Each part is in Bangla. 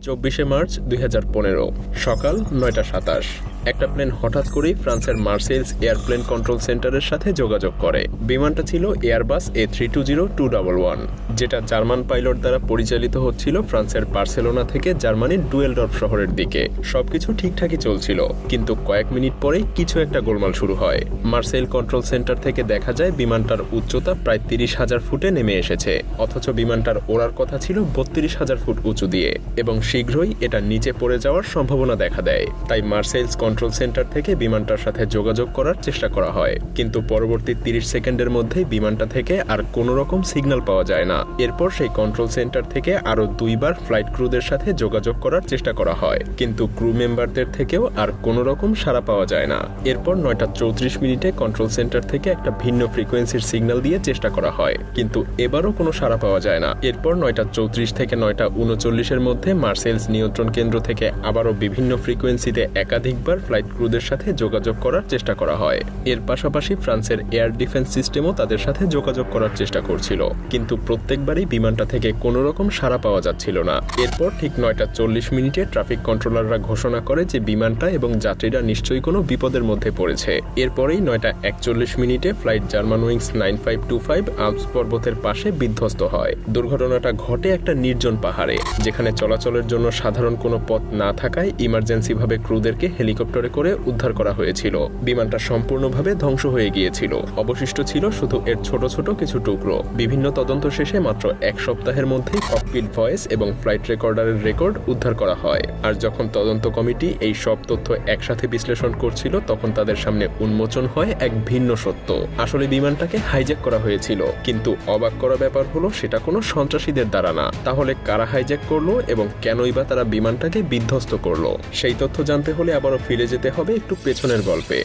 24 মার্চ 2015 সকাল 9:27 একটা প্লেন হঠাৎ করেই ফ্রান্সের মার্সেইলস এয়ারপ্লেন কন্ট্রোল সেন্টারের সাথে যোগাযোগ করে। বিমানটা ছিল এয়ারবাস A320-211, যেটা জার্মান পাইলট দ্বারা পরিচালিত হচ্ছিল ফ্রান্সের বার্সেলোনা থেকে জার্মানির ডুয়েলডর্ফ শহরের দিকে। সবকিছু ঠিকঠাকই চলছিল, কিন্তু কয়েক মিনিট পরেই কিছু একটা গোলমাল শুরু হয়। মার্সেইল কন্ট্রোল সেন্টার থেকে দেখা যায় বিমানটার উচ্চতা প্রায় 30,000 ফুটে নেমে এসেছে, অথচ বিমানটার ওড়ার কথা ছিল 32,000 ফুট উঁচু দিয়ে, এবং শীঘ্রই এটা নিচে পড়ে যাওয়ার সম্ভাবনা দেখা দেয়। তাই মার্সেইলস কন্ট্রোল সেন্টার থেকে বিমানটার সাথে যোগাযোগ করার চেষ্টা করা হয়, কিন্তু পরবর্তী 30 সেকেন্ডের মধ্যেই বিমানটা থেকে আর কোনো রকম সিগন্যাল পাওয়া যায় না। এরপর সেই কন্ট্রোল সেন্টার থেকে আরো 2 বার ফ্লাইট ক্রুদের সাথে যোগাযোগ করার চেষ্টা করা হয়, কিন্তু ক্রু মেম্বারদের থেকেও আর কোনো রকম সাড়া পাওয়া যায় না। এরপর 9:34 কন্ট্রোল সেন্টার থেকে একটা ভিন্ন ফ্রিকোয়েন্সির সিগন্যাল দিয়ে চেষ্টা করা হয়, কিন্তু এবারও কোনো সাড়া পাওয়া যায় না। এরপর 9:34 থেকে 9:39 মধ্যে মার্সেইলস নিয়ন্ত্রণ কেন্দ্র থেকে আবারও বিভিন্ন ফ্রিকোয়েন্সিতে একাধিকবার ফ্লাইট ক্রুদের সাথে যোগাযোগ করার চেষ্টা করা হয়। এর পাশাপাশি ফ্রান্সের এয়ার ডিফেন্স সিস্টেমও তাদের সাথে যোগাযোগ করার চেষ্টা করছিল, কিন্তু প্রত্যেকবারই বিমানটা থেকে কোনো রকম সাড়া পাওয়া যাচ্ছিল না। এরপর ঠিক 9:40 ট্রাফিক কন্ট্রোলাররা ঘোষণা করে যে বিমানটা এবং যাত্রীরা নিশ্চয়ই কোনো বিপদের মধ্যে পড়েছে। এরপরেই 9:41 ফ্লাইট জার্মান উইংস 9525 আল্পস পর্বতের পাশে বিধ্বস্ত হয়। দুর্ঘটনাটা ঘটে একটা নির্জন পাহাড়ে, যেখানে চলাচলের জন্য সাধারণ কোনো পথ না থাকায় ইমার্জেন্সি ভাবে ক্রুদেরকে হেলিকপ্টারে করে উদ্ধার করা হয়েছিল। বিমানটা সম্পূর্ণভাবে ধ্বংস হয়ে গিয়েছিল, অবশিষ্ট ছিল শুধু এর ছোট ছোট কিছু টুকরো। বিভিন্ন তদন্ত শেষে মাত্র 1 সপ্তাহের মধ্যেই ককপিট ভয়েস এবং ফ্লাইট রেকর্ডারের রেকর্ড উদ্ধার করা হয়। আর যখন তদন্ত কমিটি এই সব তথ্য একসাথে বিশ্লেষণ করছিল, তখন তাদের সামনে উন্মোচন হয় এক ভিন্ন সত্য। আসলে বিমানটাকে হাইজ্যাক করা হয়েছিল, কিন্তু অবাক করা ব্যাপার হলো সেটা কোনো সন্ত্রাসীদের দ্বারা না। তাহলে কারা হাইজ্যাক করলো এবং কেনই বা তারা বিমানটাকে বিধ্বস্ত করলো? সেই তথ্য জানতে হলে আবারও ফিরে যেতে হবে একটু পেছনের গল্পে।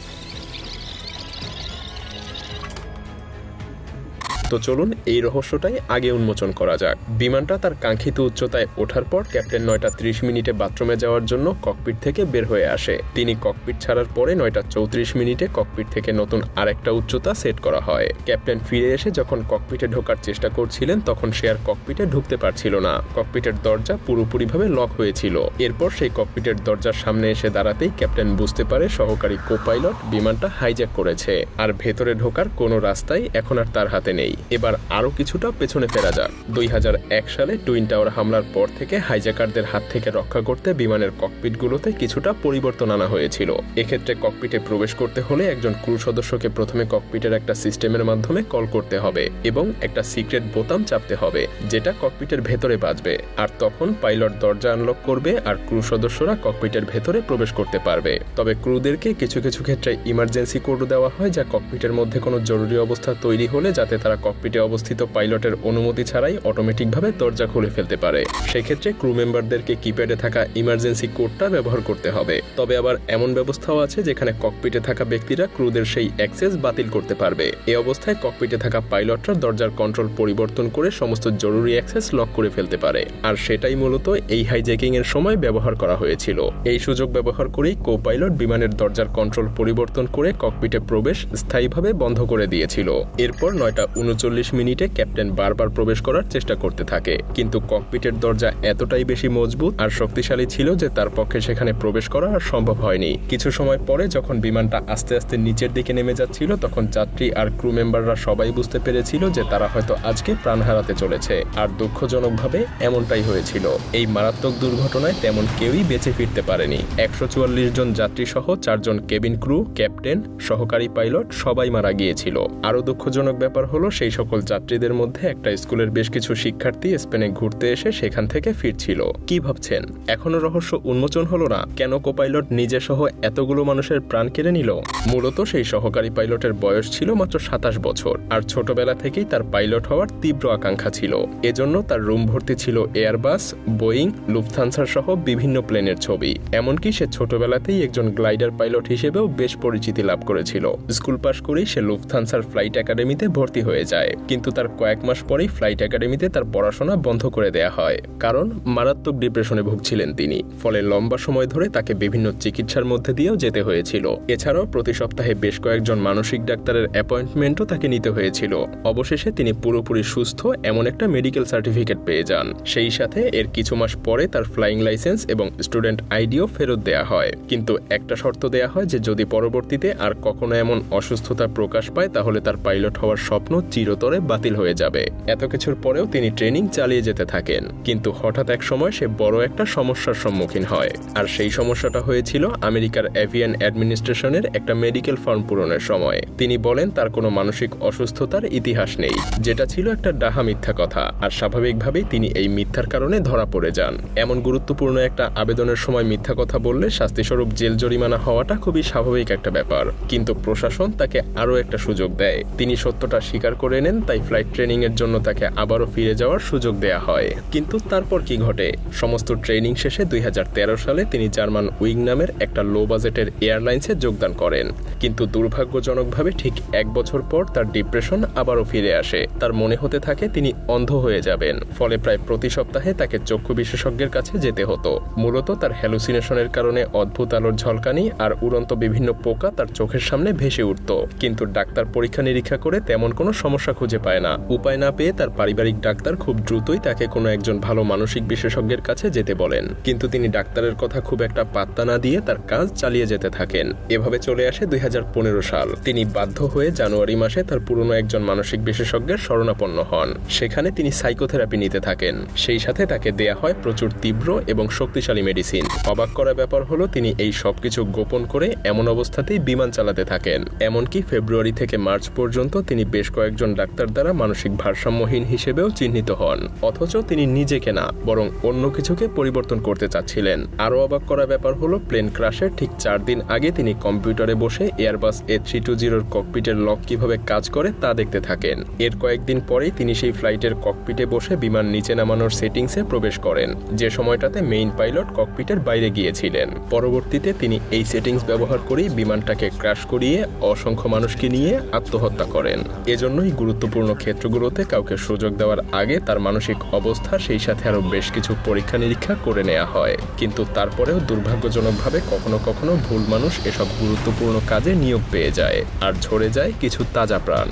তো চলুন এই রহস্যটাই আগে উন্মোচন করা যাক। বিমানটা তার কাঙ্ক্ষিত উচ্চতায় ওঠার পর ক্যাপ্টেন 9:30 বাথরুমে যাওয়ার জন্য ককপিট থেকে বের হয়ে আসে। তিনি ককপিট ছাড়ার পরে 9:34 ককপিট থেকে নতুন আরেকটা উচ্চতা সেট করা হয়। ক্যাপ্টেন ফিরে এসে যখন ককপিটে ঢোকার চেষ্টা করছিলেন, তখন সে আর ককপিটে ঢুকতে পারছিল না। ককপিটের দরজা পুরোপুরিভাবে লক হয়েছিল। এরপর সেই ককপিটের দরজার সামনে এসে দাঁড়াতেই ক্যাপ্টেন বুঝতে পারে সহকারী কো-পাইলট বিমানটা হাইজ্যাক করেছে, আর ভেতরে ঢোকার কোনো রাস্তাই এখন আর তার হাতে নেই। এবার আরো কিছুটা পেছনে ফেরা যাক। 2001 সালে টুইন টাওয়ার হামলার পর থেকে হাইজ্যাকারদের হাত থেকে রক্ষা করতে বিমানের ককপিটগুলোতে কিছুটা পরিবর্তন আনা হয়েছিল। এক্ষেত্রে ককপিটে প্রবেশ করতে হলে একজন ক্রু সদস্যকে প্রথমে ককপিটের একটা সিস্টেমের মাধ্যমে কল করতে হবে এবং একটা সিক্রেট বোতাম চাপতে হবে, যেটা ককপিটের ভেতরে বাজবে। আর তখন পাইলট দরজা আনলক করবে আর ক্রু সদস্যরা ককপিটের ভেতরে প্রবেশ করতে পারবে। তবে ক্রুদেরকে কিছু কিছু ক্ষেত্রে ইমার্জেন্সি কোড দেওয়া হয়, যা ককপিটের মধ্যে কোনো জরুরি অবস্থা তৈরি হলে যাতে তারা ককপিটে অবস্থিত পাইলটের অনুমতি ছাড়াই অটোমেটিকভাবে দরজা খুলে ফেলতে পারে। সেক্ষেত্রে ক্রু মেম্বারদেরকে কিপ্যাডে থাকা ইমার্জেন্সি কোডটা ব্যবহার করতে হবে। তবে আবার এমন ব্যবস্থাও আছে যেখানে ককপিটে থাকা ব্যক্তিরা ক্রুদের সেই অ্যাক্সেস বাতিল করতে পারবে। এই অবস্থায় ককপিটে থাকা পাইলটরা দরজার কন্ট্রোল পরিবর্তন করে সমস্ত জরুরি অ্যাক্সেস লক করে ফেলতে পারে। আর সেটাই মূলত এই হাইজ্যাকিং এর সময় ব্যবহার করা হয়েছিল। এই সুযোগ ব্যবহার করেই কো-পাইলট বিমানের দরজার কন্ট্রোল পরিবর্তন করে ককপিটে প্রবেশ স্থায়ীভাবে বন্ধ করে দিয়েছিল। এরপর 9:39 ক্যাপ্টেন বারবার প্রবেশ করার চেষ্টা করতে থাকে, কিন্তু ককপিটের দরজা এতটাই বেশি মজবুত আর শক্তিশালী ছিল যে তার পক্ষে সেখানে প্রবেশ করা আর সম্ভব হয়নি। কিছু সময় পরে যখন বিমানটা আস্তে আস্তে নিচের দিকে নেমে যাচ্ছিল, তখন যাত্রী আর ক্রু মেম্বাররা সবাই বুঝতে পেরেছিল যে তারা হয়তো আজকে প্রাণ হারাতে চলেছে। আর দুঃখজনকভাবে এমনটাই হয়েছিল। এই মারাত্মক দুর্ঘটনায় তেমন কেউই বেঁচে ফিরতে পারেনি। 144 জন যাত্রী সহ 4 জন কেবিন ক্রু, ক্যাপ্টেন, সহকারী পাইলট সবাই মারা গিয়েছিল। আরো দুঃখজনক ব্যাপার হলো সেই সকল যাত্রীদের মধ্যে একটা স্কুলের বেশ কিছু শিক্ষার্থী স্পেনে ঘুরতে এসে সেখান থেকে ফিরছিল। কি ভাবছেন, এখনো রহস্য উন্মোচন হলো না? কেন কো-পাইলট নিজে সহ এতগুলো মানুষের প্রাণ কেড়ে নিল? মূলত সেই সহকারী পাইলটের বয়স ছিল মাত্র 27 বছর, আর ছোটবেলা থেকেই তার পাইলট হওয়ার তীব্র আকাঙ্ক্ষা ছিল। এজন্য তার রুম ভর্তি ছিল এয়ারবাস, বোয়িং, লুফথানসার সহ বিভিন্ন প্লেনের ছবি। এমনকি সে ছোটবেলাতেই একজন গ্লাইডার পাইলট হিসেবেও বেশ পরিচিতি লাভ করেছিল। স্কুল পাশ করেই সে লুফথানসার ফ্লাইট একাডেমিতে ভর্তি হয়ে যায়। চায়, কিন্তু তার কয়েক মাস পরেই ফ্লাইট একাডেমিতে তার পড়াশোনা বন্ধ করে দেয়া হয়, কারণ মারাত্মক ডিপ্রেশনে ভুগছিলেন তিনি। ফলে লম্বা সময় ধরে তাকে বিভিন্ন চিকিৎসার মধ্যে দিয়েও যেতে হয়েছিল। এছাড়াও প্রতি সপ্তাহে বেশ কয়েকজন মানসিক ডাক্তারের অ্যাপয়েন্টমেন্টও তাকে নিতে হয়েছিল। অবশেষে তিনি পুরোপুরি সুস্থ এমন একটা মেডিকেল সার্টিফিকেট পেয়ে যান। সেই সাথে এর কিছু মাস পরে তার ফ্লাইং লাইসেন্স এবং স্টুডেন্ট আইডিও ফেরত দেয়া হয়, কিন্তু একটা শর্ত দেয়া হয় যে যদি পরবর্তীতে আর কখনো এমন অসুস্থতা প্রকাশ পায় তাহলে তার পাইলট হওয়ার স্বপ্ন চিরতরে বাতিল হয়ে যাবে। এত কিছুর পরেও তিনি ট্রেনিং চালিয়ে যেতে থাকেন, কিন্তু হঠাৎ এক সময় সে বড় একটা সমস্যার সম্মুখীন হয়। আর সেই সমস্যাটা হয়েছিল আমেরিকার এভিয়ান অ্যাডমিনিস্ট্রেশনের একটা মেডিকেল ফর্ম পূরণের সময়। তিনি বলেন তার কোনো মানসিক অসুস্থতার ইতিহাস নেই, যেটা ছিল একটা ডাহা মিথ্যা কথা। আর স্বাভাবিকভাবেই তিনি এই মিথ্যার কারণে ধরা পড়ে যান। এমন গুরুত্বপূর্ণ একটা আবেদনের সময় মিথ্যা কথা বললে শাস্তিস্বরূপ জেল জরিমানা হওয়াটা খুবই স্বাভাবিক একটা ব্যাপার, কিন্তু প্রশাসন তাকে আরও একটা সুযোগ দেয়। তিনি সত্যটা স্বীকার করে নেন, তাই ফ্লাইট ট্রেনিং এর জন্য তাকে আবারও ফিরে যাওয়ার সুযোগ দেয়া হয়। কিন্তু তারপর কি ঘটে? সমস্ত ট্রেনিং শেষে 2013 সালে তিনি জার্মান উইং নামের একটা লো বাজেটের এয়ারলাইন্সে যোগদান করেন, কিন্তু দুর্ভাগ্যজনকভাবে ঠিক 1 বছর পর তার ডিপ্রেশন আবারও ফিরে আসে। তার মনে হতে থাকে তিনি অন্ধ হয়ে যাবেন, ফলে প্রায় প্রতি সপ্তাহে তাকে চক্ষু বিশেষজ্ঞের কাছে যেতে হতো। মূলত তার হ্যালুসিনেশনের কারণে অদ্ভুত আলোর ঝলকানি আর উড়ন্ত বিভিন্ন পোকা তার চোখের সামনে ভেসে উঠত, কিন্তু ডাক্তার পরীক্ষা নিরীক্ষা করে তেমন কোনো সমস্যা খুঁজে পায় না। উপায় না পেয়ে তার পারিবারিক ডাক্তার খুব দ্রুতই তাকে কোনো একজন ভালো মানসিক বিশেষজ্ঞের কাছে যেতে বলেন, কিন্তু তিনি ডাক্তারের কথা খুব একটা পাত্তা না দিয়ে তার কাজ চালিয়ে যেতে থাকেন। এভাবে চলে আসে 2015 সাল। তিনি বাধ্য হয়ে জানুয়ারি মাসে তার পুরনো একজন মানসিক বিশেষজ্ঞের শরণাপন্ন হন। সেখানে তিনি সাইকোথেরাপি নিতে থাকেন। সেই সাথে তাকে দেয়া হয় প্রচুর তীব্র এবং শক্তিশালী মেডিসিন। অবাক করা ব্যাপার হলো তিনি এই সবকিছু গোপন করে এমন অবস্থাতেই বিমান চালাতে থাকেন। এমনকি ফেব্রুয়ারি থেকে মার্চ পর্যন্ত তিনি বেশ কয়েকজন ডাক্তার দ্বারা মানসিক ভারসাম্যহীন হিসেবেও চিহ্নিত হন, অথচ তিনি নিজেকে না বরং অন্য কিছুকে পরিবর্তন করতে চাচ্ছিলেন। আরও অবাক করা ব্যাপার হলো প্লেন ক্রাশের ঠিক 4 দিন আগে তিনি কম্পিউটারে বসে এয়ারবাস A320 ককপিটের লক কিভাবে কাজ করে তা দেখতে থাকেন। এর কয়েকদিন পরেই তিনি সেই ফ্লাইটের ককপিটে বসে বিমান নিচে নামানোর সেটিংসে প্রবেশ করেন, যে সময়টাতে মেইন পাইলট ককপিটের বাইরে গিয়েছিলেন। পরবর্তীতে তিনি এই সেটিংস ব্যবহার করেই বিমানটাকে ক্র্যাশ করিয়ে অসংখ্য মানুষকে নিয়ে আত্মহত্যা করেন। এজন্যই গুরুত্বপূর্ণ ক্ষেত্রগুলোতে কাউকে সুযোগ দেওয়ার আগে তার মানসিক অবস্থা সেই সাথে আরও বেশ কিছু পরীক্ষা নিরীক্ষা করে নেওয়া হয়, কিন্তু তারপরেও দুর্ভাগ্যজনকভাবে কখনো কখনো ভুল মানুষ এসব গুরুত্বপূর্ণ কাজে নিয়োগ পেয়ে যায় আর ঝরে যায় কিছু তাজা প্রাণ।